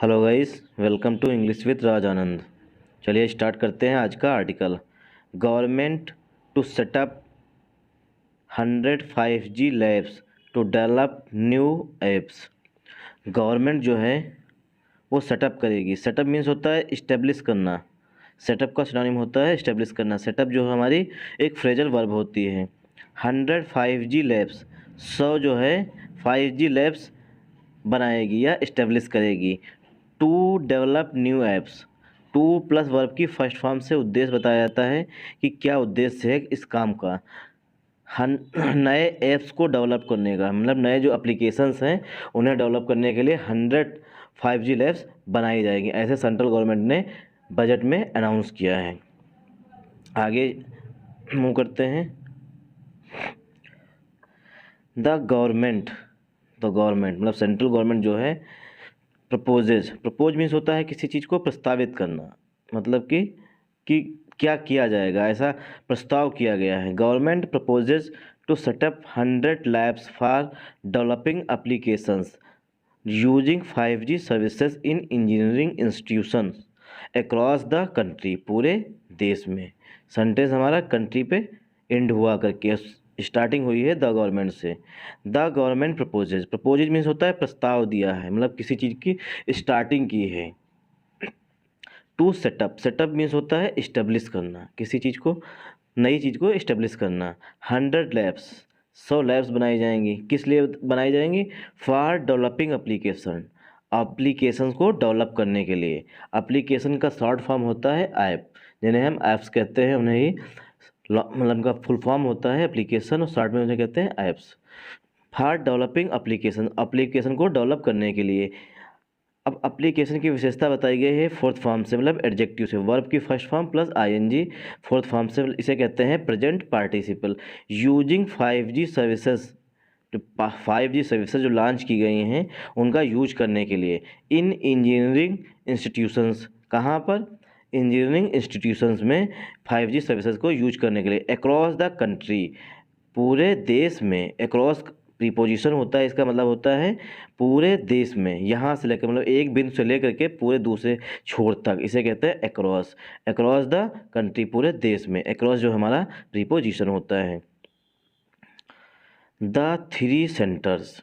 Hello guys, welcome to English with Raj Anand. चलिए start करते हैं आज का article. Government to set up 105G labs to develop new apps. Government जो है वो सेटअप करेगी। सेटअप मीन्स होता है इस्टेब्लिश करना। सेटअप का सिनोनिम होता है इस्टेब्लिश करना। सेटअप जो हमारी एक फ्रेजल वर्ब होती है। 105G लैब्स, 100 जो है 5G लैब्स बनाएगी या इस्टेब्लिश करेगी। To develop new apps, to plus verb की फर्स्ट फॉर्म से उद्देश्य बताया जाता है कि क्या उद्देश्य है इस काम का। नए ऐप्स को डेवलप करने का मतलब नए जो एप्लीकेशंस हैं उन्हें डेवलप करने के लिए 105G लैब्स बनाई जाएगी, ऐसे सेंट्रल गवर्नमेंट ने बजट में अनाउंस किया है। आगे मूव करते हैं। द गवर्नमेंट मतलब सेंट्रल गवर्नमेंट जो है प्रपोज मीन्स होता है किसी चीज़ को प्रस्तावित करना, मतलब कि क्या किया जाएगा, ऐसा प्रस्ताव किया गया है। Government proposes to set up 100 labs for developing applications using 5G services in engineering institutions across the country, पूरे देश में। सेंटेंस हमारा कंट्री पे एंड हुआ करके स्टार्टिंग हुई है द गवर्नमेंट से। द गवर्नमेंट प्रपोजेज मीन्स होता है प्रस्ताव दिया है, मतलब किसी चीज़ की स्टार्टिंग की है। टू सेटअप मीन्स होता है इस्टेब्लिश करना, किसी चीज़ को नई चीज़ को इस्टेब्लिश करना। 100 लैब्स, 100 लैब्स बनाई जाएंगी। किस लिए बनाई जाएंगी? फॉर डेवलपिंग एप्लीकेशंस को डेवलप करने के लिए। एप्लीकेशन का शॉर्ट फॉर्म होता है ऐप, जिन्हें हम ऐप्स कहते हैं। उन्हें ही मतलब उनका फुल फॉर्म होता है एप्लीकेशन और शॉर्ट में उन्हें कहते हैं ऐप्स। फॉर डेवलपिंग एप्लीकेशन को डेवलप करने के लिए। अब एप्लीकेशन की विशेषता बताई गई है फोर्थ फॉर्म से, मतलब एडजेक्टिव से। वर्ब की first form plus ING fourth form से, इसे कहते हैं present participle. Using 5G services, जो 5G सर्विसेज जो लॉन्च की गई हैं उनका यूज करने के लिए। इन इंजीनियरिंग इंस्टीट्यूशंस, कहाँ पर? इंजीनियरिंग इंस्टीट्यूशंस में 5G सर्विसेज को यूज करने के लिए। अक्रॉस द कंट्री, पूरे देश में। अक्रॉस प्रीपोजिशन होता है, इसका मतलब होता है पूरे देश में। यहाँ से लेकर मतलब एक बिंदु से लेकर के पूरे दूसरे छोर तक, इसे कहते हैं अक्रॉस। अक्रॉस द कंट्री, पूरे देश में। अक्रॉस जो हमारा प्रीपोजिशन होता है। The three centres,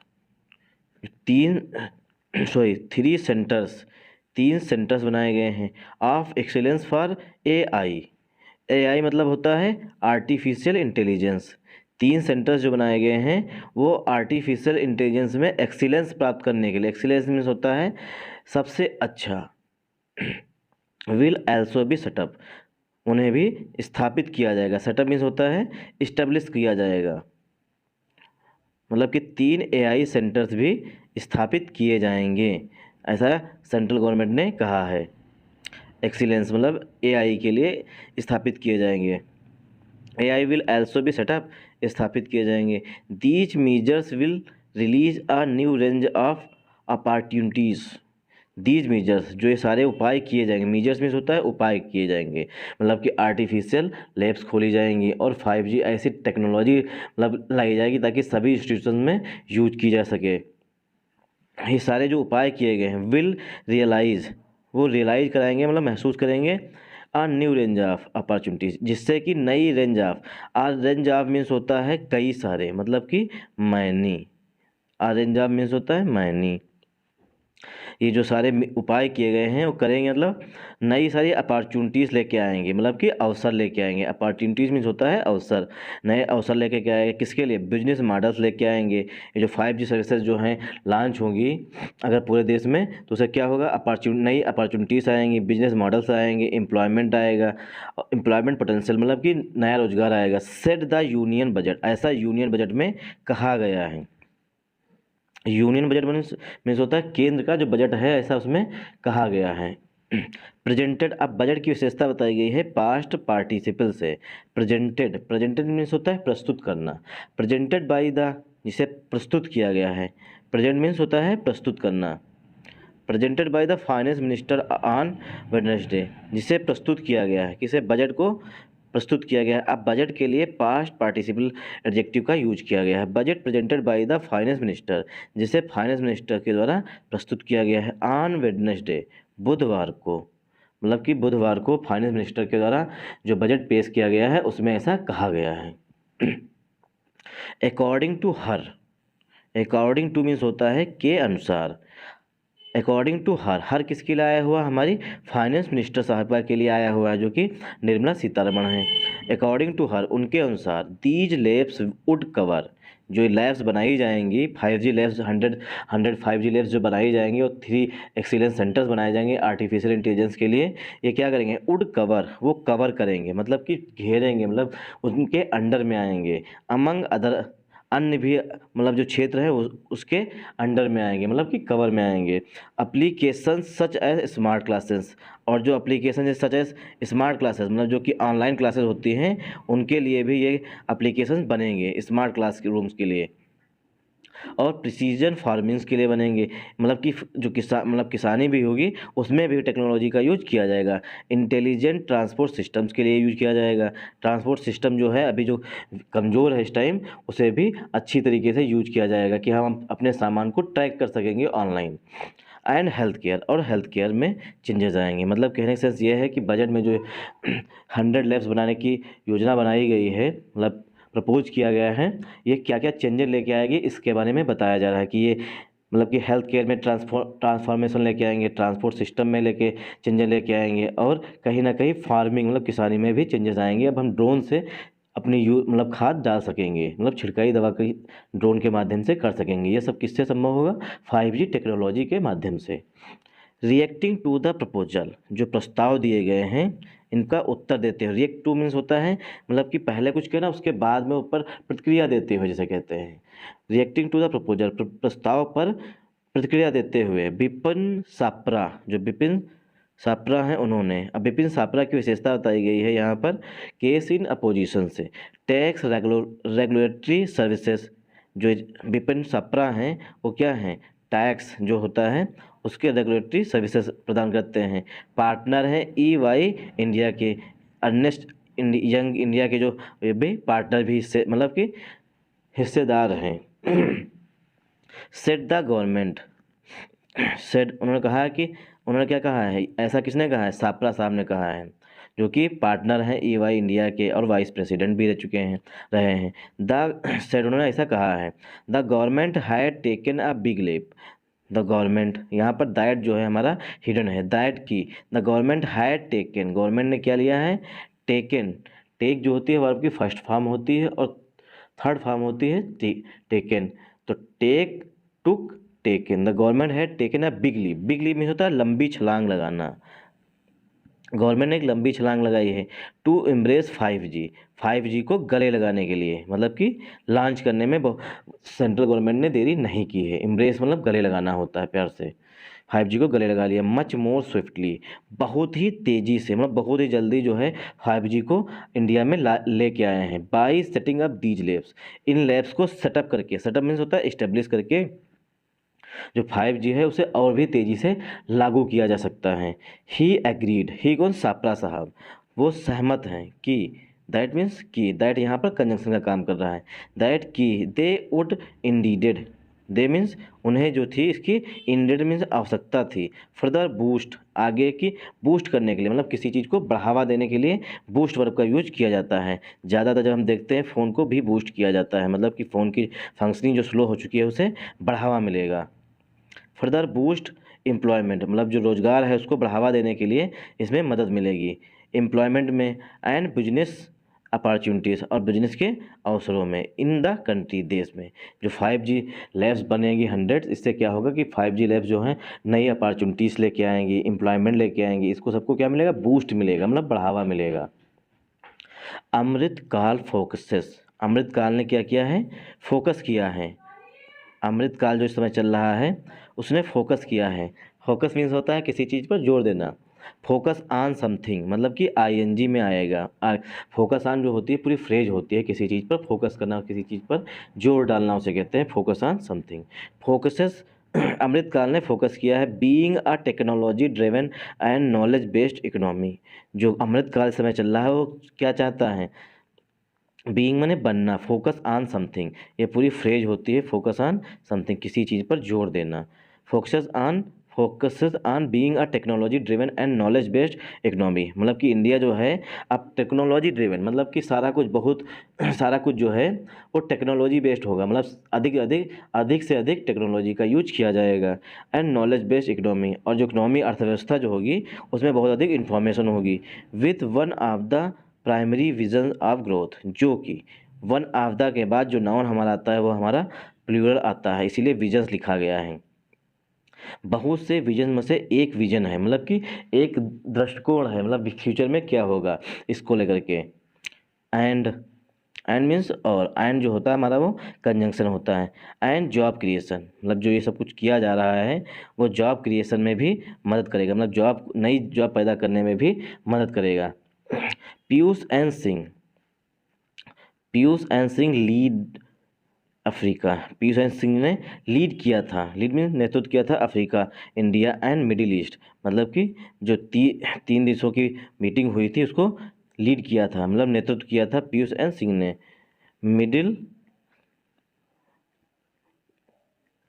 three centres बनाए गए हैं ऑफ एक्सीलेंस फॉर एआई मतलब होता है आर्टिफिशियल इंटेलिजेंस। 3 सेंटर्स जो बनाए गए हैं वो आर्टिफिशियल इंटेलिजेंस में एक्सीलेंस प्राप्त करने के लिए। एक्सीलेंस मीन्स होता है सबसे अच्छा। विल एल्सो बी सेटअप, उन्हें भी स्थापित किया जाएगा। सेटअप मीन्स होता है इस्टेब्लिश किया जाएगा, मतलब कि 3 एआई सेंटर्स भी स्थापित किए जाएंगे, ऐसा सेंट्रल गवर्नमेंट ने कहा है। एक्सीलेंस मतलब एआई के लिए स्थापित किए जाएंगे। एआई विल एल्सो भी सेटअप, स्थापित किए जाएंगे। These measures will release a new range of opportunities. These measures, जो ये सारे उपाय किए जाएंगे। मेजर्स मीन्स होता है उपाय किए जाएंगे, मतलब कि आर्टिफिशियल लैब्स खोली जाएंगी और 5G ऐसी टेक्नोलॉजी मतलब लाई जाएगी ताकि सभी इंस्टीट्यूशन में यूज की जा सके। ये सारे जो उपाय किए गए हैं विल रियलाइज, वो रियलाइज कराएंगे मतलब महसूस करेंगे a new range of opportunities, जिससे कि नई range of. Range of means होता है कई सारे, मतलब कि मैनी। रेंज ऑफ मीन्स होता है मैनी। ये जो सारे उपाय किए गए हैं वो करेंगे मतलब नई सारी अपॉर्चुनिटीज़ लेके आएंगे, मतलब कि अवसर लेके आएंगे। अपॉर्चुनिटीज़ मीन्स होता है अवसर, नए अवसर लेके क्या आएंगे, किसके लिए? बिजनेस मॉडल्स लेके आएंगे। ये जो 5G सर्विसेज जो हैं लॉन्च होंगी अगर पूरे देश में, तो उससे क्या होगा? नई अपॉर्चुनिटीज़ आएंगी, बिजनेस मॉडल्स आएंगे, एम्प्लॉयमेंट आएगा, एम्प्लॉयमेंट पोटेंशियल मतलब कि नया रोजगार आएगा। सेट द यूनियन बजट, ऐसा यूनियन बजट में कहा गया है। यूनियन बजट मीन्स होता है केंद्र का जो बजट है, ऐसा उसमें कहा गया है। प्रेजेंटेड, अब बजट की विशेषता बताई गई है पास्ट पार्टिसिपल से। प्रेजेंटेड मीन्स होता है प्रस्तुत करना। प्रेजेंटेड बाय द, जिसे प्रस्तुत किया गया है। प्रेजेंट मीन्स होता है प्रस्तुत करना। Presented by the finance minister on Wednesday, जिसे प्रस्तुत किया गया है, किसे? बजट को प्रस्तुत किया गया है। अब बजट के लिए पास्ट पार्टिसिपल एडजेक्टिव का यूज किया गया है। Budget presented by the finance minister, जिसे फाइनेंस मिनिस्टर के द्वारा प्रस्तुत किया गया है। ऑन वेडनेसडे, बुधवार को, मतलब कि बुधवार को फाइनेंस मिनिस्टर के द्वारा जो बजट पेश किया गया है उसमें ऐसा कहा गया है। According to her, according to means होता है के अनुसार। अकॉर्डिंग टू हर किसके लिए आया हुआ, हमारी फाइनेंस मिनिस्टर साहिबा के लिए आया हुआ है, जो कि निर्मला सीतारमण है। अकॉर्डिंग टू हर, उनके अनुसार, दीज लैब्स वुड कवर, जो लैब्स बनाई जाएंगी 5G लैब्स 100 5G लैब्स जो बनाई जाएंगी और 3 एक्सीलेंस सेंटर्स बनाए जाएंगे आर्टिफिशियल इंटेलिजेंस के लिए, ये क्या करेंगे, वुड कवर, वो कवर करेंगे, मतलब कि घेरेंगे, मतलब उनके अंडर में आएंगे। अमंग अदर, अन्य भी मतलब जो क्षेत्र है उसके अंडर में आएंगे, मतलब कि कवर में आएंगे। Application such as smart classes, और जो application such as smart classes, मतलब जो कि ऑनलाइन क्लासेस होती हैं उनके लिए भी ये एप्लीकेशन बनेंगे, स्मार्ट क्लास रूम्स के लिए। और प्रिसीजन फार्मिंग्स के लिए बनेंगे, मतलब कि जो किसानी भी होगी उसमें भी टेक्नोलॉजी का यूज किया जाएगा। इंटेलिजेंट ट्रांसपोर्ट सिस्टम्स के लिए यूज किया जाएगा। ट्रांसपोर्ट सिस्टम जो है अभी जो कमज़ोर है इस टाइम, उसे भी अच्छी तरीके से यूज किया जाएगा कि हम अपने सामान को ट्रैक कर सकेंगे ऑनलाइन। एंड हेल्थ केयर, और हेल्थ केयर में चेंजेस आएंगे, मतलब कहने का सेंस ये है कि बजट में जो 100 लैब्स बनाने की योजना बनाई गई है, मतलब प्रपोज किया गया है, ये क्या क्या चेंजेस लेके आएगी इसके बारे में बताया जा रहा है कि ये मतलब कि हेल्थ केयर में ट्रांसफॉर्मेशन लेके आएंगे, ट्रांसपोर्ट सिस्टम में लेके चेंजेस लेके आएंगे, और कहीं ना कहीं फार्मिंग मतलब किसानी में भी चेंजेस आएंगे। अब हम ड्रोन से अपनी मतलब खाद डाल सकेंगे, मतलब छिड़काई दवा की ड्रोन के माध्यम से कर सकेंगे। ये सब किससे संभव होगा, 5G टेक्नोलॉजी के माध्यम से। रिएक्टिंग टू द प्रपोजल, जो प्रस्ताव दिए गए हैं इनका उत्तर देते हैं। रिएक्ट टू मीन्स होता है मतलब कि पहले कुछ कहना उसके बाद में ऊपर प्रतिक्रिया देते हुए, जैसे कहते हैं। रिएक्टिंग टू द प्रपोजल, प्रस्ताव पर प्रतिक्रिया देते हुए बिपिन सापरा, जो बिपिन सापरा हैं उन्होंने, अब बिपिन सापरा की विशेषता बताई गई है यहाँ पर, केस इन अपोजिशन से टैक्स रेगुलेटरी सर्विसेज, जो बिपिन सापरा हैं वो क्या हैं, टैक्स जो होता है उसके रेगुलेटरी सर्विसेज प्रदान करते हैं। पार्टनर हैं EY इंडिया के, अर्नेस्ट यंग इंडिया के जो ये भी पार्टनर भी हिस्से मतलब कि हिस्सेदार हैं। सेट द गवर्नमेंट, सेट उन्होंने कहा है कि, उन्होंने क्या कहा है, ऐसा किसने कहा है, सापरा साहब ने कहा है, जो कि पार्टनर हैं EY इंडिया के और वाइस प्रेसिडेंट भी रहे हैं। द सेट, उन्होंने ऐसा कहा है, the government had taken a big लेप, द गवर्नमेंट, यहाँ पर दैट जो है हमारा हिडन है, दैट की, the government had taken, government ने क्या लिया है, टेकन, टेक जो होती है वर्ब की फर्स्ट फॉर्म होती है और थर्ड फॉर्म होती है टेकन, तो take, took, taken. The government had taken a big leap, big leap means होता है लंबी छलांग लगाना, गवर्नमेंट ने एक लंबी छलांग लगाई है। टू एम्ब्रेस 5G को गले लगाने के लिए, मतलब कि लॉन्च करने में सेंट्रल गवर्नमेंट ने देरी नहीं की है। एम्ब्रेस मतलब गले लगाना होता है, प्यार से 5G को गले लगा लिया। मच मोर स्विफ्टली, बहुत ही तेज़ी से, मतलब बहुत ही जल्दी जो है 5G को इंडिया में लेके आए हैं। By setting up these labs, in labs को सेटअप करके, सेटअप मीन्स होता है इस्टेब्लिश करके, जो 5G है उसे और भी तेज़ी से लागू किया जा सकता है। ही एग्रीड, ही कौन, सापरा साहब, वो सहमत हैं कि, दैट मीन्स कि, दैट यहाँ पर कंजंक्शन का काम कर रहा है, दैट की, दे वुड इंडीडेड, दे मीन्स उन्हें जो थी इसकी, इंडेड मीन्स आवश्यकता थी, फर्दर बूस्ट, आगे की बूस्ट करने के लिए, मतलब किसी चीज़ को बढ़ावा देने के लिए बूस्ट वर्ब का यूज किया जाता है। ज़्यादातर जब हम देखते हैं फ़ोन को भी बूस्ट किया जाता है, मतलब कि फ़ोन की फंक्शनिंग जो स्लो हो चुकी है उसे बढ़ावा मिलेगा। फर्दर बूस्ट एम्प्लॉयमेंट, मतलब जो रोज़गार है उसको बढ़ावा देने के लिए इसमें मदद मिलेगी एम्प्लॉयमेंट में। एंड बिजनेस अपॉर्चुनिटीज़, और बिजनेस के अवसरों में इन द कंट्री, देश में। जो 5G लैब्स बनेंगी 100, इससे क्या होगा कि 5G लैब्स जो हैं नई अपॉर्चुनिटीज़ लेके आएंगी, एम्प्लॉयमेंट लेके आएंगी, इसको सबको क्या मिलेगा, बूस्ट मिलेगा, मतलब बढ़ावा मिलेगा। अमृतकाल फोकसेस, अमृतकाल ने क्या किया है, फोकस किया है, अमृतकाल जो इस समय चल रहा है उसने फोकस किया है। फोकस मीन्स होता है किसी चीज़ पर जोर देना। फोकस ऑन समथिंग, मतलब कि ING में आएगा। फोकस ऑन जो होती है पूरी फ्रेज होती है, किसी चीज़ पर फोकस करना, किसी चीज़ पर जोर डालना, उसे कहते हैं फोकस ऑन समथिंग। फोकसेस अमृतकाल ने फोकस किया है being a technology driven and knowledge based economy. जो अमृतकाल समय चल रहा है वो क्या चाहता है, बीइंग माने बनना, फोकस ऑन समथिंग, ये पूरी फ्रेज होती है, फोकस ऑन समथिंग, किसी चीज़ पर जोर देना। Focuses on being a technology driven and knowledge based economy, मतलब कि इंडिया जो है अब टेक्नोलॉजी ड्रिवन, मतलब कि सारा कुछ बहुत सारा कुछ जो है वो टेक्नोलॉजी बेस्ड होगा, मतलब अधिक से अधिक टेक्नोलॉजी का यूज किया जाएगा। एंड नॉलेज बेस्ड इकोनॉमी, और जो इकोनॉमी अर्थव्यवस्था जो होगी उसमें बहुत अधिक इंफॉर्मेशन होगी। With one of the primary vision of growth, जो कि वन ऑफ द के बाद जो नाउन हमारा आता है वो हमारा प्लूरल आता है, इसीलिए विजन्स लिखा गया है। बहुत से विजन में से एक विजन है, मतलब कि एक दृष्टिकोण है, मतलब फ्यूचर में क्या होगा इसको लेकर के। एंड मीन्स, और एंड जो होता है हमारा वो कंजंक्शन होता है। एंड जॉब क्रिएशन, मतलब जो ये सब कुछ किया जा रहा है वो जॉब क्रिएशन में भी मदद करेगा, मतलब नई जॉब पैदा करने में भी मदद करेगा। Piyush and Singh lead Africa, Piyush and Singh ने लीड किया था, लीड मीन नेतृत्व किया था Africa, India and middle east, मतलब कि जो 3 देशों की मीटिंग हुई थी उसको लीड किया था, मतलब नेतृत्व किया था पीयूष एंड सिंह ने।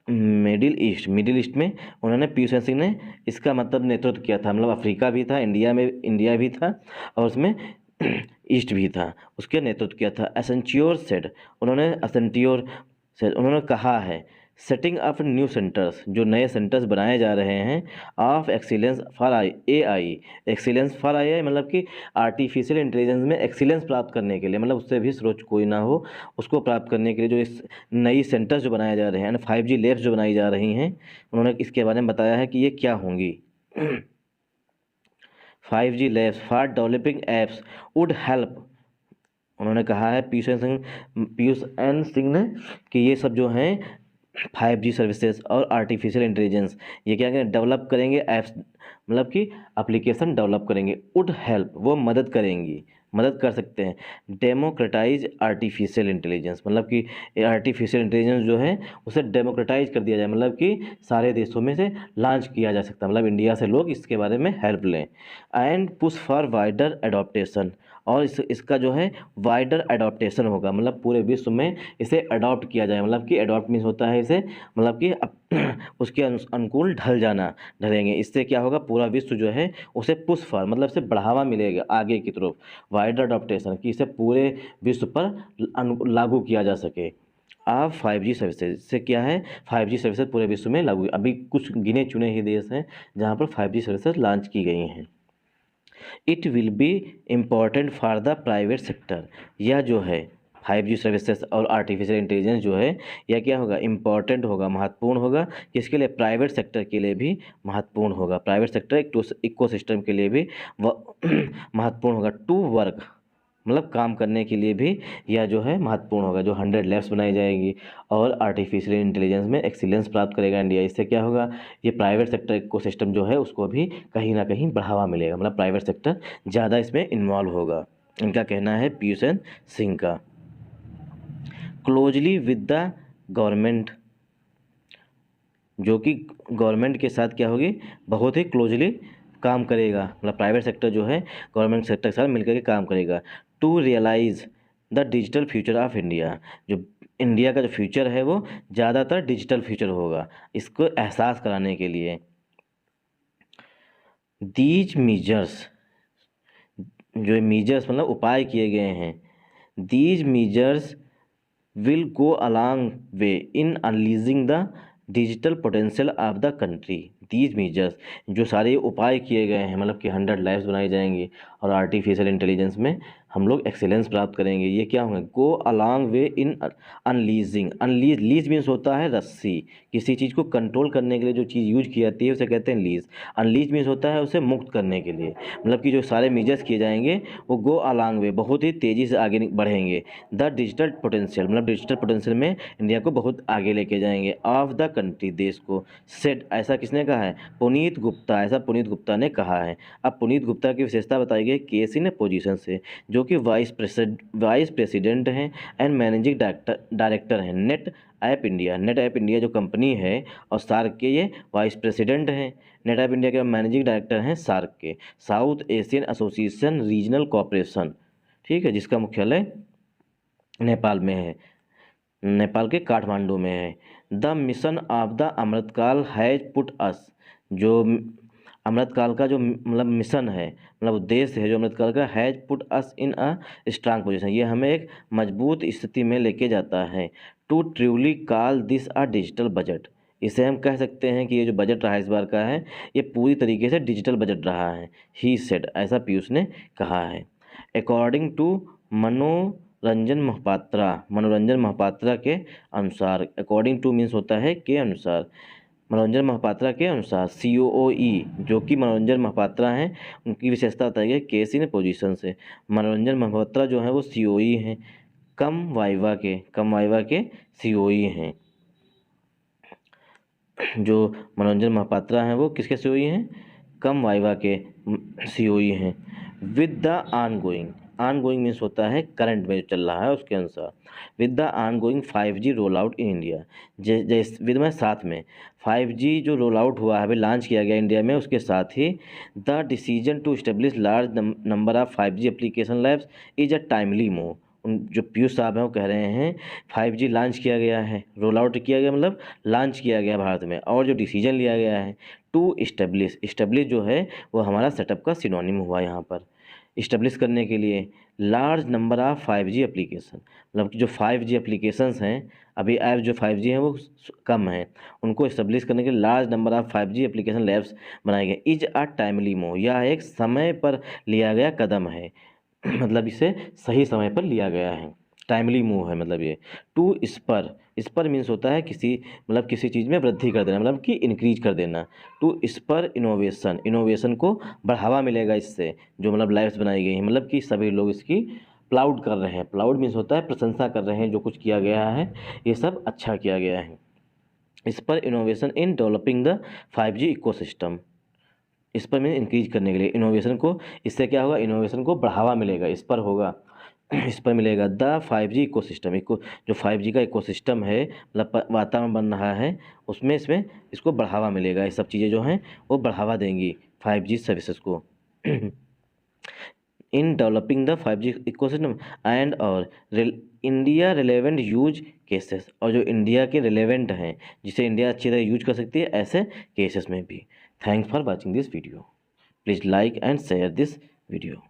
मिडिल ईस्ट में उन्होंने पीयूष एंड सिंह ने इसका मतलब नेतृत्व किया था, मतलब अफ्रीका भी था, इंडिया भी था और उसमें ईस्ट भी था, उसके नेतृत्व किया था। एसेंट्योर सेड उन्होंने कहा है, सेटिंग अप न्यू सेंटर्स, जो नए सेंटर्स बनाए जा रहे हैं, of excellence for AI, excellence for AI मतलब कि आर्टिफिशियल इंटेलिजेंस में एक्सीलेंस प्राप्त करने के लिए, मतलब उससे भी स्रोत कोई ना हो, उसको प्राप्त करने के लिए जो इस नई सेंटर्स जो बनाए जा रहे हैं, 5G लैब्स जो बनाई जा रही हैं, उन्होंने इसके बारे में बताया है कि ये क्या होंगी। 5G labs for developing apps would help, उन्होंने कहा है पीयूष एन सिंह ने कि ये सब जो हैं 5G सर्विसेज और आर्टिफिशियल इंटेलिजेंस ये क्या करें, डेवलप करेंगे ऐप्स, मतलब कि एप्लीकेशन डेवलप करेंगे। वुड हेल्प, वो मदद करेंगी, मदद कर सकते हैं। डेमोक्रेटाइज आर्टिफिशियल इंटेलिजेंस, मतलब कि आर्टिफिशियल इंटेलिजेंस जो है उसे डेमोक्रेटाइज कर दिया जाए, मतलब कि सारे देशों में से लॉन्च किया जा सकता है, मतलब इंडिया से लोग इसके बारे में हेल्प लें। And push for wider adaptation, और इसका जो है वाइडर एडॉप्टेशन होगा, मतलब पूरे विश्व में इसे अडॉप्ट किया जाए, मतलब कि अडॉप्ट मीन्स होता है इसे, मतलब कि उसके अनुकूल ढलेंगे, इससे क्या होगा, पूरा विश्व जो है उसे पुश फॉर मतलब से बढ़ावा मिलेगा आगे की तरफ, वाइडर अडॉप्टेशन कि इसे पूरे विश्व पर लागू किया जा सके। अब 5G सर्विसेज से क्या है, 5G सर्विसेज पूरे विश्व में लागू, अभी कुछ गिने चुने ही देश हैं जहाँ पर 5G सर्विसेज लॉन्च की गई हैं। It will be important for the private sector, यह जो है 5G सर्विसेज और आर्टिफिशियल इंटेलिजेंस जो है यह क्या होगा, इम्पॉर्टेंट होगा, महत्वपूर्ण होगा, किसके लिए, प्राइवेट सेक्टर के लिए भी महत्वपूर्ण होगा, प्राइवेट सेक्टर इकोसिस्टम के लिए भी महत्वपूर्ण होगा। टू वर्क मतलब काम करने के लिए भी यह जो है महत्वपूर्ण होगा, जो 100 लैब्स बनाई जाएगी और आर्टिफिशियल इंटेलिजेंस में एक्सीलेंस प्राप्त करेगा इंडिया, इससे क्या होगा, ये प्राइवेट सेक्टर इकोसिस्टम जो है उसको भी कहीं ना कहीं बढ़ावा मिलेगा, मतलब प्राइवेट सेक्टर ज़्यादा इसमें इन्वॉल्व होगा, इनका कहना है पीयूष एन सिंह का। क्लोजली विद द गवर्नमेंट, जो कि गवर्नमेंट के साथ क्या होगी, बहुत ही क्लोजली काम करेगा, मतलब प्राइवेट सेक्टर जो है गवर्नमेंट सेक्टर के साथ मिलकर के काम करेगा। To realise the digital future of India, जो इंडिया का जो फ्यूचर है वो ज़्यादातर डिजिटल फ्यूचर होगा, इसको एहसास कराने के लिए। दीज मीजर्स, जो मीजर्स मतलब उपाय किए गए हैं, these measures will go along way in unleashing the digital potential of the country. These measures, जो सारे उपाय किए गए हैं, मतलब कि 100 लैब्स बनाई जाएंगी और आर्टिफिशियल इंटेलिजेंस में हम लोग एक्सीलेंस प्राप्त करेंगे, ये क्या होंगे, गो along way in unleashing, lease means होता है रस्सी, किसी चीज़ को कंट्रोल करने के लिए जो चीज़ यूज की जाती है उसे कहते हैं लीज। अनलीज मीन्स होता है उसे मुक्त करने के लिए, मतलब कि जो सारे मीजर्स किए जाएंगे वो गो अलॉन्ग वे बहुत ही तेज़ी से आगे बढ़ेंगे। द डिजिटल पोटेंशियल मतलब डिजिटल पोटेंशियल में इंडिया को बहुत आगे लेके जाएंगे, ऑफ द कंट्री देश को, सेड ऐसा किसने कहा है, पुनीत गुप्ता, ऐसा पुनीत गुप्ता ने कहा है। अब पुनीत गुप्ता की विशेषता बताई गई केसी ने पोजीशन से, जो कि वाइस प्रेसिडेंट हैं एंड मैनेजिंग डायरेक्टर हैं net app India, net app India जो कंपनी है और सार्क के ये वाइस प्रेसिडेंट हैं। नेट ऐप इंडिया के मैनेजिंग डायरेक्टर हैं सार्क के, south Asian association regional corporation, ठीक है, जिसका मुख्यालय नेपाल में है, नेपाल के काठमांडू में है। The mission of the Amritkaal has put us, जो अमृतकाल का जो मतलब मिशन है, मतलब उद्देश्य है जो अमृतकाल का, has put us in a strong position, ये हमें एक मजबूत स्थिति में लेके जाता है। To truly call this a digital budget, इसे हम कह सकते हैं कि ये जो बजट रहा इस बार का है ये पूरी तरीके से डिजिटल बजट रहा है। ही सेड, ऐसा पीयूष ने कहा है। अकॉर्डिंग टू मनोरंजन महापात्रा के अनुसार, अकॉर्डिंग टू मीन्स होता है के अनुसार, मनोरंजन महापात्रा के अनुसार COE जो कि मनोरंजन महापात्रा हैं उनकी विशेषता बताई गई केस इन पोजीशन से। मनोरंजन महापात्रा जो है वो COE हैं, कम वाइवा के COE हैं। जो मनोरंजन महापात्रा हैं वो किसके COE हैं, कम वाइवा के COE हैं। विद द ऑनगोइंग मीन्स होता है करंट में जो चल रहा है उसके अनुसार। With the ongoing 5G roll out in India, जैसे विद में साथ में 5G जो रोल आउट हुआ है, अभी लॉन्च किया गया इंडिया में, उसके साथ ही the decision to establish large number of 5G application labs is a timely move. उन जो पीयूष साहब हैं वो कह रहे हैं 5G लॉन्च किया गया है, रोल आउट किया गया मतलब लॉन्च किया गया भारत में, और जो डिसीजन लिया गया है टू इस्टेब्लिश जो है वो हमारा सेटअप का सिनोनिम हुआ यहाँ पर, इस्टेब्लिश करने के लिए large number of 5G application, मतलब कि जो 5G एप्लीकेशंस हैं, अभी ऐप जो 5G हैं वो कम हैं, उनको इस्टेब्लिश करने के लिए large number of 5G application labs बनाए गए। इज अ टाइमली मूव, यह एक समय पर लिया गया कदम है, मतलब इसे सही समय पर लिया गया है, टाइमली मूव है मतलब ये। टू स्पर मीन्स होता है किसी चीज़ में वृद्धि कर देना, मतलब कि इंक्रीज कर देना। टू स्पर इनोवेशन को बढ़ावा मिलेगा इससे, जो मतलब लाइव्स बनाई गई हैं, मतलब कि सभी लोग इसकी प्लाउड कर रहे हैं। प्लाउड मीन्स होता है प्रशंसा कर रहे हैं, जो कुछ किया गया है ये सब अच्छा किया गया है। इस पर innovation in developing the 5G ecosystem, इस पर में इंक्रीज करने के लिए इनोवेशन को, इससे क्या होगा, इनोवेशन को बढ़ावा मिलेगा, इस पर होगा इस पर मिलेगा। द 5G इकोसिस्टम, जो 5G का इकोसिस्टम है मतलब वातावरण बन रहा है उसमें इसको बढ़ावा मिलेगा, ये सब चीज़ें जो हैं वो बढ़ावा देंगी 5G सर्विसेज को। In developing the 5G ecosystem and और इंडिया रिलेवेंट यूज केसेस, और जो इंडिया के रिलेवेंट हैं जिसे इंडिया अच्छी तरह यूज कर सकती है ऐसे केसेस में भी। Thanks for watching this video, please like and share this video.